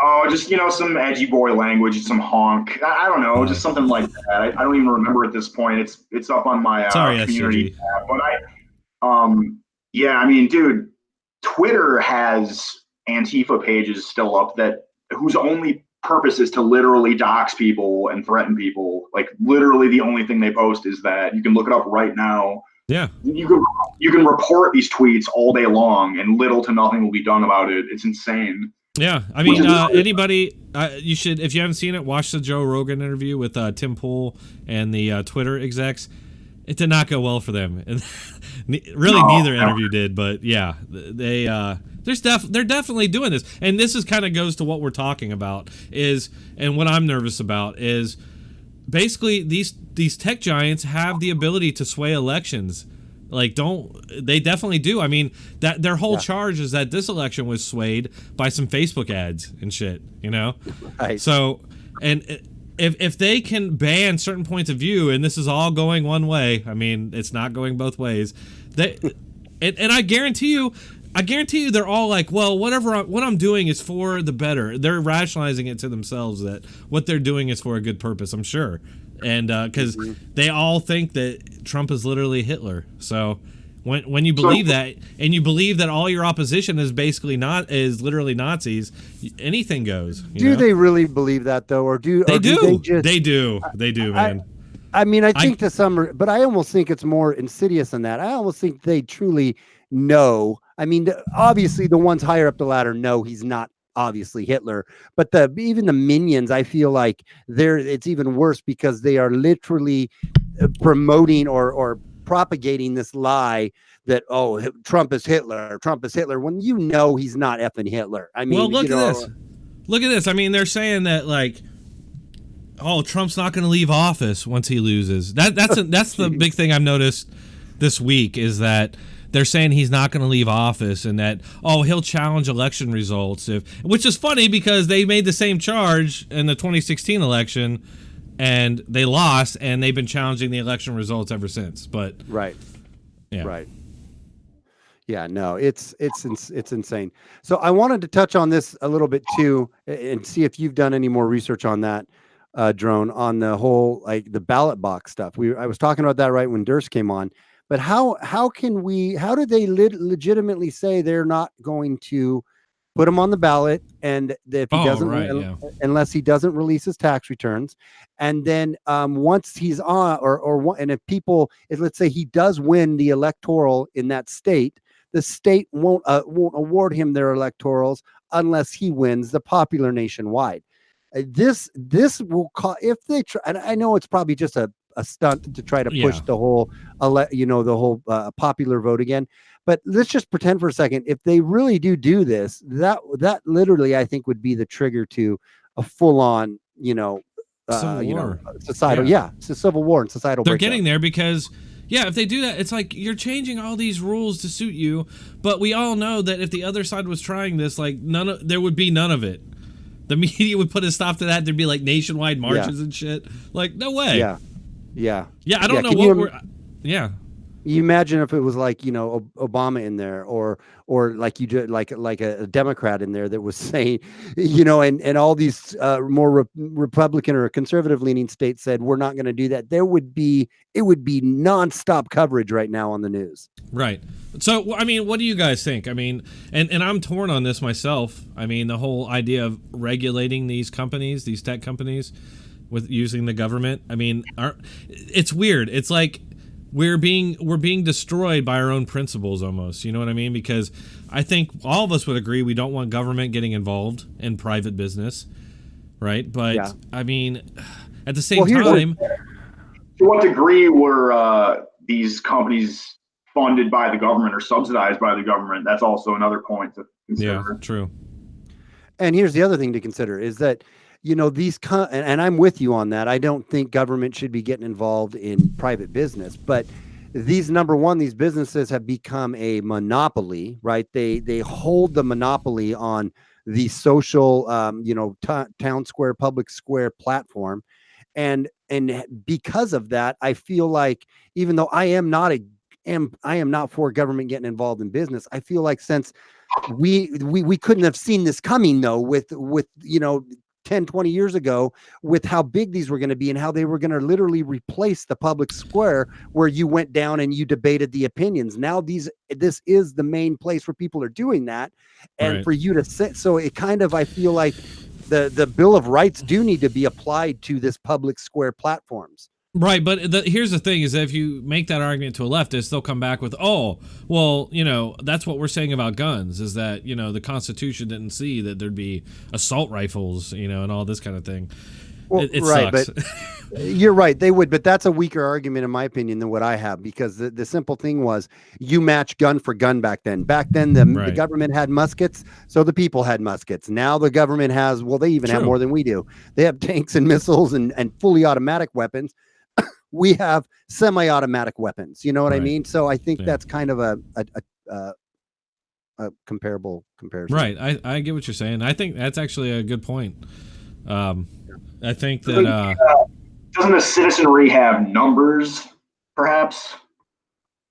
Oh, just, some edgy boy language, some honk. I don't know, just something like that. I don't even remember at this point. It's up on my community tab. But I mean, dude, Twitter has Antifa pages still up whose only purpose is to literally dox people and threaten people. Like, literally the only thing they post is that. You can look it up right now. Yeah. You can report these tweets all day long, and little to nothing will be done about it. It's insane. Yeah, I mean, anybody, you should, if you haven't seen it, watch the Joe Rogan interview with Tim Pool and the Twitter execs. It did not go well for them. Neither interview did, but yeah, they're definitely doing this. And this is kind of goes to what we're talking about and what I'm nervous about is basically these tech giants have the ability to sway elections. Like, they definitely do. I mean, that their whole charge is that this election was swayed by some Facebook ads and shit, Right. So, and if they can ban certain points of view, and this is all going one way, I mean, it's not going both ways, and I guarantee you they're all like, well, what I'm doing is for the better. They're rationalizing it to themselves that what they're doing is for a good purpose, I'm sure. And because they all think that Trump is literally Hitler. So when you believe that, and you believe that all your opposition is basically literally Nazis, anything goes. Do they really believe that though, or do they? They do, man. I mean, I think to some, but I almost think it's more insidious than that. I almost think they truly know. I mean, obviously, the ones higher up the ladder know he's not obviously Hitler, but even the minions, I feel like it's even worse because they are literally promoting or propagating this lie that Trump is Hitler, when you know he's not effing Hitler. I mean, well, look at this. I mean, they're saying that like, Trump's not going to leave office once he loses. That's the big thing I've noticed this week is that they're saying he's not going to leave office and that he'll challenge election results, which is funny because they made the same charge in the 2016 election and they lost, and they've been challenging the election results ever since. But right. Yeah, no, it's insane. So I wanted to touch on this a little bit too and see if you've done any more research on that. Drone, on the whole, like the ballot box stuff. I was talking about that right when Duerst came on, but how do they legitimately say they're not going to put him on the ballot, and if he doesn't, unless he doesn't release his tax returns, and then once he's on, and if let's say he does win the electoral in that state, the state won't award him their electorals unless he wins the popular nationwide. This will call, if they try, and I know it's probably just a stunt to try to push the whole popular vote again, but let's just pretend for a second if they really do this, that literally I think would be the trigger to a full-on societal it's a civil war and societal they're breakdown. Getting there because if they do that, it's like you're changing all these rules to suit you, but we all know that if the other side was trying this, like there would be none of it. The media would put a stop to that. There'd be like nationwide marches and shit. Like, no way. Yeah. I don't know what we're. Yeah. You imagine if it was like, Obama in there or like you did like a Democrat in there that was saying, and all these more Republican or conservative leaning states said, we're not going to do that. It would be nonstop coverage right now on the news. Right. So, I mean, what do you guys think? I mean, and I'm torn on this myself. I mean, the whole idea of regulating these companies, these tech companies with using the government. I mean, it's weird. It's like, we're being destroyed by our own principles almost, you know what I mean? Because I think all of us would agree we don't want government getting involved in private business, right? But I mean, at the same time, to what degree were these companies funded by the government or subsidized by the government? That's also another point to consider. Yeah, true. And here's the other thing to consider is that and I'm with you on that. I don't think government should be getting involved in private business, but number one, these businesses have become a monopoly, right? They hold the monopoly on the social, town square, public square platform. And because of that, I feel like even though I am not for government getting involved in business, I feel like since we couldn't have seen this coming though, with 10, 20 years ago, with how big these were going to be and how they were going to literally replace the public square where you went down and you debated the opinions. Now this is the main place where people are doing that. And for you to sit, so it kind of, I feel like the Bill of Rights do need to be applied to this public square platforms. Right, but here's the thing is that if you make that argument to a leftist, they'll come back with, that's what we're saying about guns, is that, the Constitution didn't see that there'd be assault rifles, and all this kind of thing. Well, it sucks. But you're right, they would, but that's a weaker argument in my opinion than what I have, because the simple thing was you match gun for gun back then. Back then, the government had muskets, so the people had muskets. Now the government has, they even have more than we do. They have tanks and missiles and fully automatic weapons. We have semi-automatic weapons. You know what I mean? So I think that's kind of a comparable comparison. Right. I get what you're saying. I think that's actually a good point. I think that doesn't the citizenry have numbers, perhaps?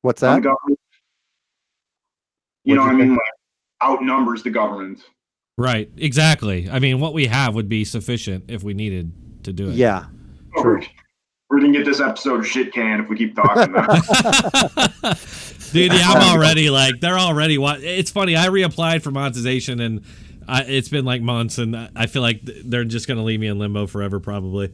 What's that? You know what I mean? Like, outnumbers the government. Right. Exactly. I mean, what we have would be sufficient if we needed to do it. Yeah. True. We're gonna get this episode shit canned if we keep talking. Dude, yeah, I'm already like, they're already. It's funny. I reapplied for monetization, and it's been like months, and I feel like they're just gonna leave me in limbo forever, probably.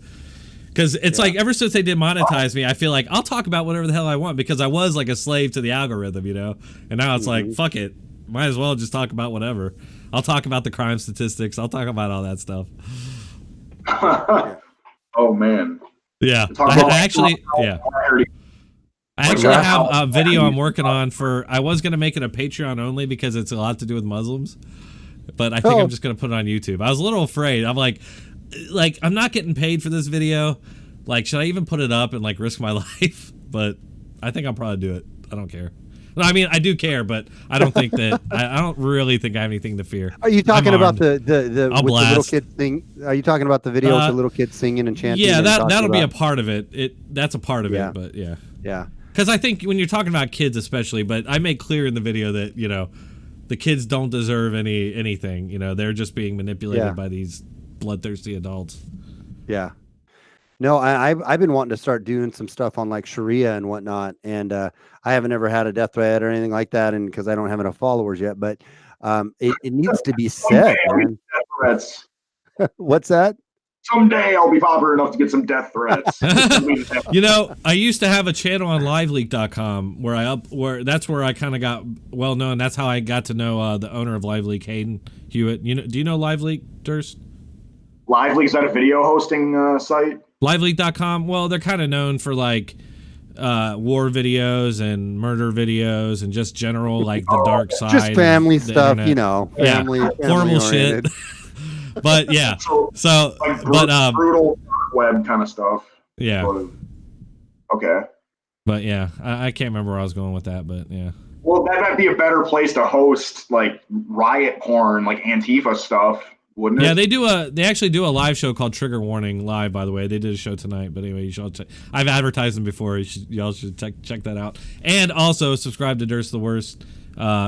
Because it's like ever since they did monetize me, I feel like I'll talk about whatever the hell I want because I was like a slave to the algorithm, you know. And now it's like, fuck it, might as well just talk about whatever. I'll talk about the crime statistics. I'll talk about all that stuff. Oh man. Yeah, I actually have a video I'm working on for. I was gonna make it a Patreon only because it's a lot to do with Muslims, but I think I'm just gonna put it on YouTube. I was a little afraid. I'm like I'm not getting paid for this video. Like, should I even put it up and like risk my life? But I think I'll probably do it. I don't care. No, I mean, I do care, but I don't think that I don't really think I have anything to fear. Are you talking about the with the little kid thing? Are you talking about the video with the little kids singing and chanting? Yeah, that'll be a part of it. That's a part of it, but yeah. Because I think when you're talking about kids, especially, but I make clear in the video that the kids don't deserve anything. They're just being manipulated by these bloodthirsty adults. Yeah. No, I've been wanting to start doing some stuff on like Sharia and whatnot, and I haven't ever had a death threat or anything like that, and because I don't have enough followers yet. But it needs to be said. Man. What's that? Someday I'll be popular enough to get some death threats. I used to have a channel on liveleak.com where that's where I kind of got well known. That's how I got to know the owner of LiveLeak, Hayden Hewitt. Do you know LiveLeak, Duerst? LiveLeak, is that a video hosting site? Liveleak.com. Well, they're kind of known for like war videos and murder videos and just general like the dark side, just family stuff, internet. Family horrible shit. But yeah, so like but brutal web kind of stuff. Yeah. Okay. But yeah, I can't remember where I was going with that, but yeah. Well, that might be a better place to host like riot porn, like Antifa stuff. Wouldn't it? Yeah, they actually do a live show called Trigger Warning Live, by the way. They did a show tonight, but anyway, I've advertised them before. Y'all should check that out. And also subscribe to Duerst the Wuerst.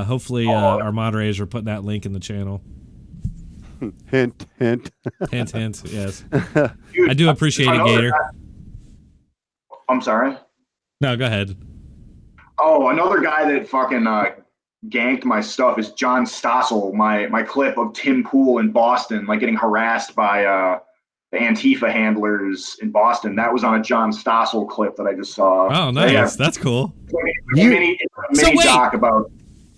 Hopefully our moderators are putting that link in the channel. Hint, hint. Hint, hint, yes. Dude, I do appreciate it, Gator. I'm sorry? No, go ahead. Oh, another guy that fucking ganked my stuff is John Stossel, my clip of Tim Pool in Boston, like getting harassed by the Antifa handlers in Boston. That was on a John Stossel clip that I just saw. Oh, nice. Yeah. That's cool. Mini doc about.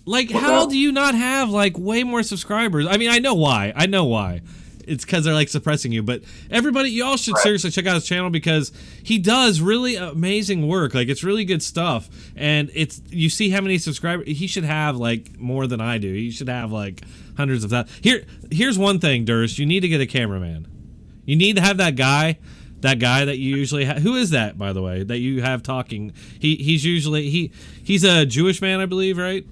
Like, how do you not have like way more subscribers? I mean, I know why. It's because they're like suppressing you, but everybody, y'all should seriously check out his channel because he does really amazing work. Like, it's really good stuff, and you see how many subscribers he should have, like more than I do. He should have like hundreds of that. Here's one thing, Duerst, you need to get a cameraman. You need to have that guy that you usually have. Who is that, by the way, that you have talking? He's usually he's a Jewish man, I believe, right?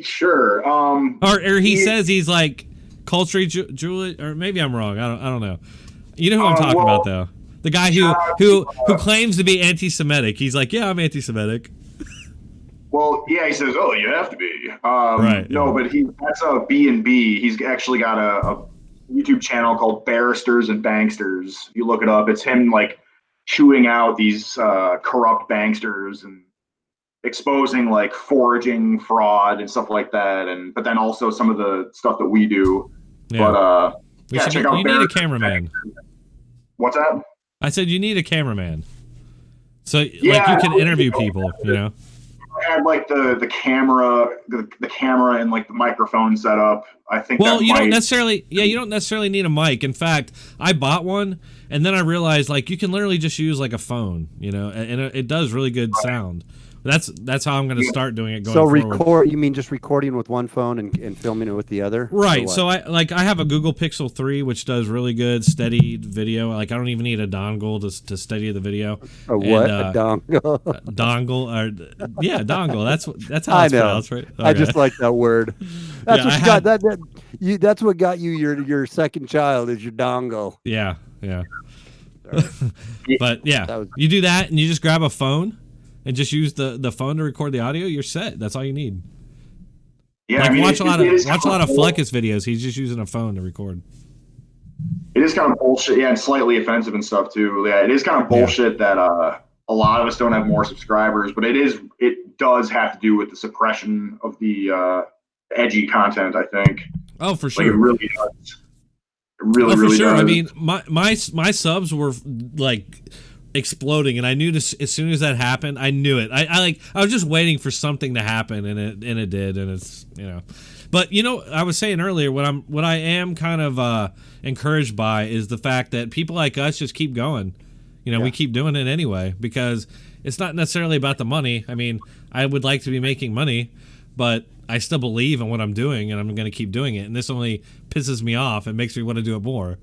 Sure. Or he says he's like culturally Jewish, or maybe I'm wrong. I don't know. You know who I'm talking about, though. The guy who claims to be anti-Semitic. He's like, yeah, I'm anti-Semitic. Well, yeah, he says, oh, you have to be. Right. No, but that's a B&B. He's actually got a YouTube channel called Barristers and Banksters. You look it up. It's him like chewing out these corrupt banksters and exposing like foraging fraud and stuff like that, but then also some of the stuff that we do. Yeah. But check out. You need a cameraman. What's that? I said you need a cameraman. So like you can interview people, I had like the camera and like the microphone set up. I think. Well, you don't necessarily need a mic. In fact, I bought one, and then I realized like you can literally just use like a phone, and it does really good sound. That's how I'm going to start doing it going forward. You mean just recording with one phone and filming it with the other? Right. So I have a Google Pixel 3 which does really good steady video. Like I don't even need a dongle to steady the video. A dongle? Dongle. That's how it's pronounced, right? Okay. I just like that word. That's what got you your second child is your dongle. Yeah. But yeah, you do that and you just grab a phone. and just use the phone to record the audio, you're set. That's all you need. Yeah, like I mean, watch a lot of cool. Fleckus videos. He's just using a phone to record. It is kind of bullshit. Yeah, and slightly offensive and stuff too. Yeah, it is kind of bullshit that a lot of us don't have more subscribers, but it does have to do with the suppression of the edgy content, I think. Oh, for sure. Like, it really does. It really, for sure. does. I mean, my subs were like exploding, and I knew this as soon as that happened. I knew it. I was just waiting for something to happen, and it did, and it's, you know. But you know, I was saying earlier, what I am kind of encouraged by is the fact that people like us just keep going. You know, we keep doing it anyway, because it's not necessarily about the money. I mean, I would like to be making money, but I still believe in what I'm doing, and I'm going to keep doing it. And this only pisses me off. It makes me want to do it more.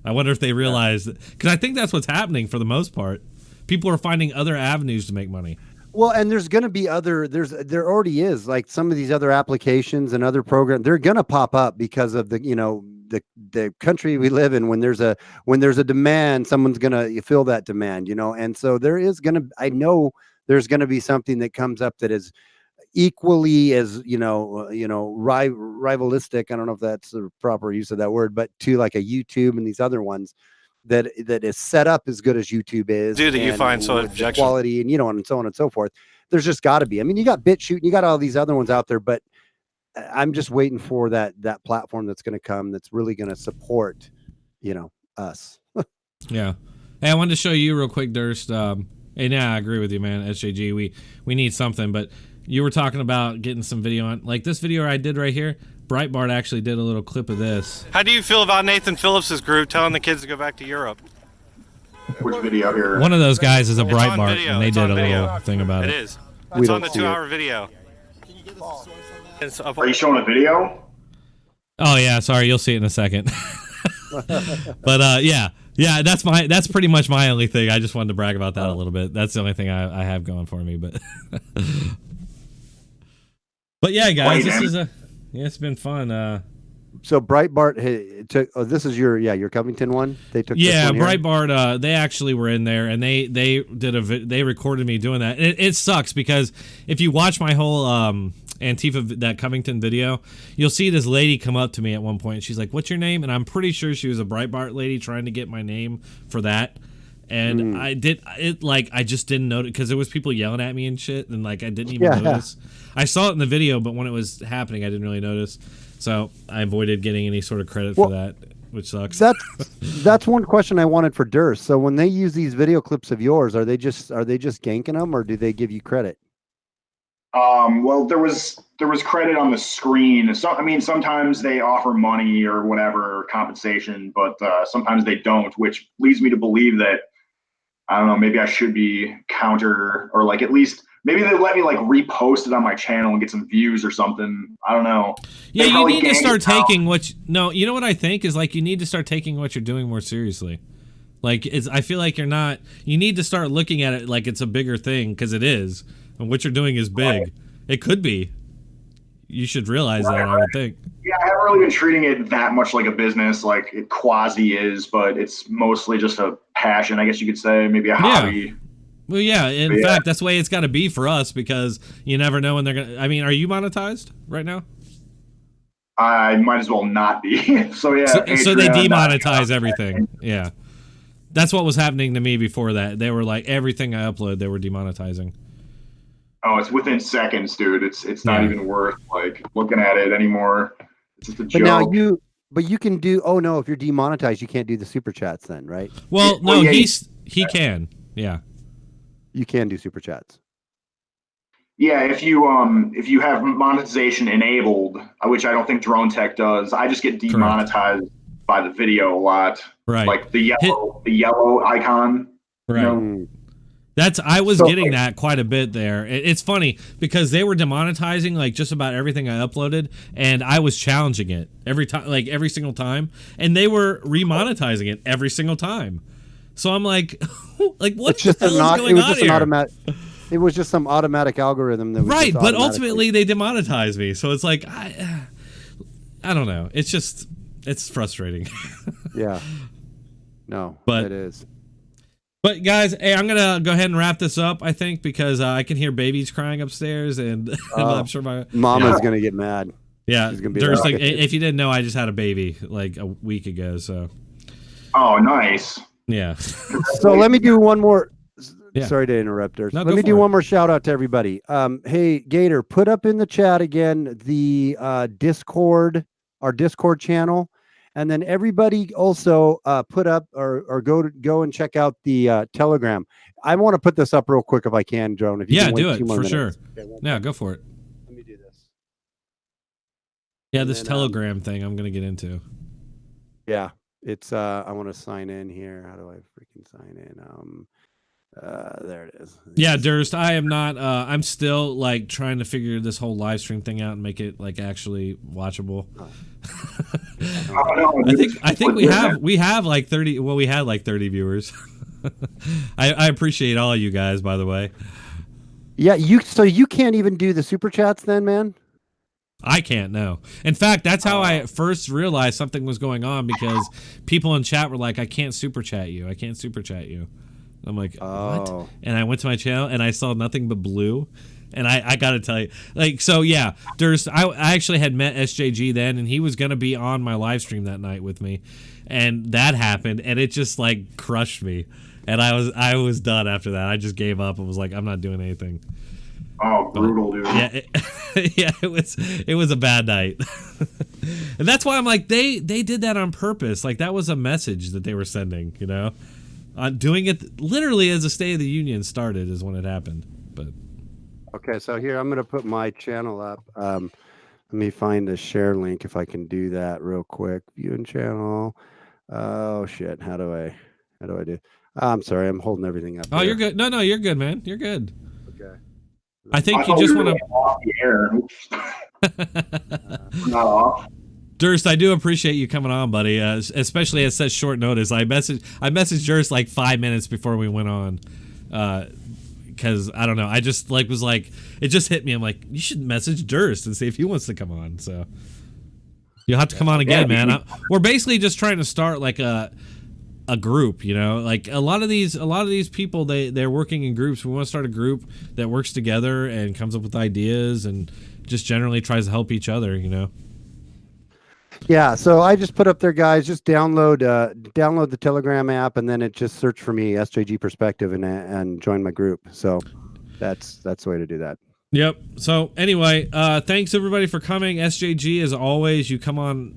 I wonder if they realize that, because I think that's what's happening for the most part. People are finding other avenues to make money. Well, and there's going to be there already is, like, some of these other applications and other programs, they're going to pop up because of the, you know, the country we live in. When there's a demand, someone's going to fill that demand, you know? And so I know there's going to be something that comes up that is equally as, rivalistic. I don't know if that's the proper use of that word, but to like a YouTube and these other ones that is set up as good as YouTube is. Do that you find so objectionable quality, and and so on and so forth. There's just got to be. I mean, you got BitChute, you got all these other ones out there, but I'm just waiting for that platform that's going to come that's really going to support, us. Yeah. Hey, I wanted to show you real quick, Duerst. Hey, I agree with you, man. SJG, we need something, but you were talking about getting some video on, like this video I did right here. Breitbart actually did a little clip of this. How do you feel about Nathan Phillips's group telling the kids to go back to Europe? Which video here? One of those guys is a Breitbart, and they did a little thing about it. It is. It's on the 2-hour video. Are you showing a video? Oh yeah, sorry, you'll see it in a second. But yeah, that's pretty much my only thing. I just wanted to brag about that a little bit. That's the only thing I have going for me. But but yeah, guys, it's been fun. So Breitbart took. Oh, this is your Covington one. They took. Yeah, this one here? Breitbart. They actually were in there, and they they recorded me doing that. It sucks because if you watch my whole Antifa, that Covington video, you'll see this lady come up to me at one point. She's like, "What's your name?" And I'm pretty sure she was a Breitbart lady trying to get my name for that. And I just didn't notice because there was people yelling at me and shit, and like I didn't even notice. I saw it in the video, but when it was happening, I didn't really notice. So I avoided getting any sort of credit for that, which sucks. That's one question I wanted for Duerst. So when they use these video clips of yours, are they just ganking them, or do they give you credit? Well, there was credit on the screen. So, I mean, sometimes they offer money or whatever compensation, but sometimes they don't, which leads me to believe that, I don't know, maybe I should be counter, or like at least maybe they let me like repost it on my channel and get some views or something. I don't know. Yeah, you need to start taking you know what I think is, like, you need to start taking what you're doing more seriously. Like, I feel like you need to start looking at it like it's a bigger thing, because it is. And what you're doing is big. Right. It could be. You should realize that, I would think. Yeah, I haven't really been treating it that much like a business, like it quasi is, but it's mostly just a passion, I guess you could say, maybe a hobby. Well, yeah, in fact, that's the way it's got to be for us, because you never know when they're going to... I mean, are you monetized right now? I might as well not be. So, yeah. So they demonetize everything. Yeah. That's what was happening to me before that. They were like, everything I upload, they were demonetizing. Oh, it's within seconds, dude. It's not even worth like looking at it anymore. It's just a joke. But you can do. Oh no, if you're demonetized, you can't do the super chats then, right? Well, no, he can. Yeah, you can do super chats. Yeah, if you have monetization enabled, which I don't think Dronetek does, I just get demonetized by the video a lot. Right, like the yellow icon. Right. I was getting that quite a bit there. It's funny because they were demonetizing like just about everything I uploaded, and I was challenging it every time, like every single time, and they were remonetizing it every single time. So I'm like, what the hell is going on here? It was just some automatic algorithm that was right, but ultimately they demonetized me. So it's like I don't know. It's frustrating. Yeah. No, but it is. But guys, hey, I'm gonna go ahead and wrap this up. I think because I can hear babies crying upstairs, and, and I'm sure my mama's gonna get mad. Yeah, She's gonna be there's like, if you didn't know, I just had a baby like a week ago. So. Oh, nice. Yeah. So let me do one more. Yeah. Sorry to interrupt there. No, let me do one more shout out to everybody. Hey, Gator, put up in the chat again the Discord, our Discord channel, and then everybody also put up or go and check out the Telegram. I want to put this up real quick if I can, Drone. If you can do wait it for minutes. sure. Okay, yeah, go for it. Let me do this. Yeah, this Telegram thing I'm gonna get into. Yeah, it's I want to sign in here. How do I freaking sign in? There it is. Yeah, Duerst, I am not I'm still like trying to figure this whole live stream thing out and make it like actually watchable. I think we have like 30, well, we had like 30 viewers. I appreciate all of you guys, by the way. Yeah, so you can't even do the super chats then, man? I can't, no. In fact, that's how I first realized something was going on, because people in chat were like, I can't super chat you. I can't super chat you. I'm like, what? And I went to my channel and I saw nothing but blue. And I got to tell you, like, so yeah, I actually had met SJG then, and he was going to be on my live stream that night with me. And that happened, and it just like crushed me. And I was done after that. I just gave up and was like, I'm not doing anything. Oh, brutal, dude. Yeah, it was a bad night. And that's why I'm like, they did that on purpose. Like, that was a message that they were sending, you know? Doing it literally as the State of the Union started is when it happened. But okay, so here I'm gonna put my channel up. Let me find a share link if I can do that real quick. Viewing channel. Oh shit! How do I do? I'm sorry, I'm holding everything up. Oh, you're good. No, you're good, man. You're good. Okay. I think you just want to. Off the air. Not off. Duerst, I do appreciate you coming on, buddy. Especially at such short notice. I messaged Duerst like 5 minutes before we went on, because I don't know. I just was like, it just hit me. I'm like, you should message Duerst and see if he wants to come on. So you'll have to come on again, man. We're basically just trying to start like a group, you know. Like a lot of these people, they're working in groups. We want to start a group that works together and comes up with ideas and just generally tries to help each other, you know. Yeah, so I just put up there, guys. Just download the Telegram app, and then it just search for me, SJG Perspective, and join my group. So that's the way to do that. Yep. So anyway, thanks everybody for coming. SJG, as always, you come on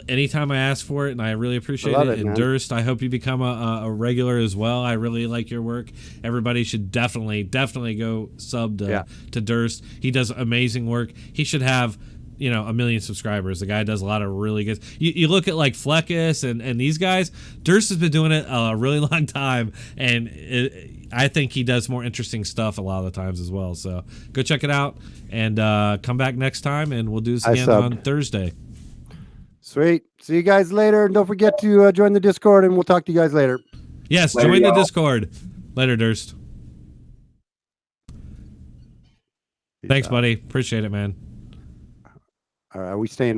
anytime I ask for it, and I really appreciate it. And Duerst, I hope you become a regular as well. I really like your work. Everybody should definitely go sub to Duerst. He does amazing work. He should have, you know, 1 million subscribers. The guy does a lot of really good. You look at like Fleckus and these guys. Duerst has been doing it a really long time, and I think he does more interesting stuff a lot of the times as well. So go check it out, and come back next time, and we'll do this again on Thursday. Sweet. See you guys later, and don't forget to join the Discord, and we'll talk to you guys later. Yes, join the Discord. Later, Duerst. Thanks, buddy. Appreciate it, man. All right, are we staying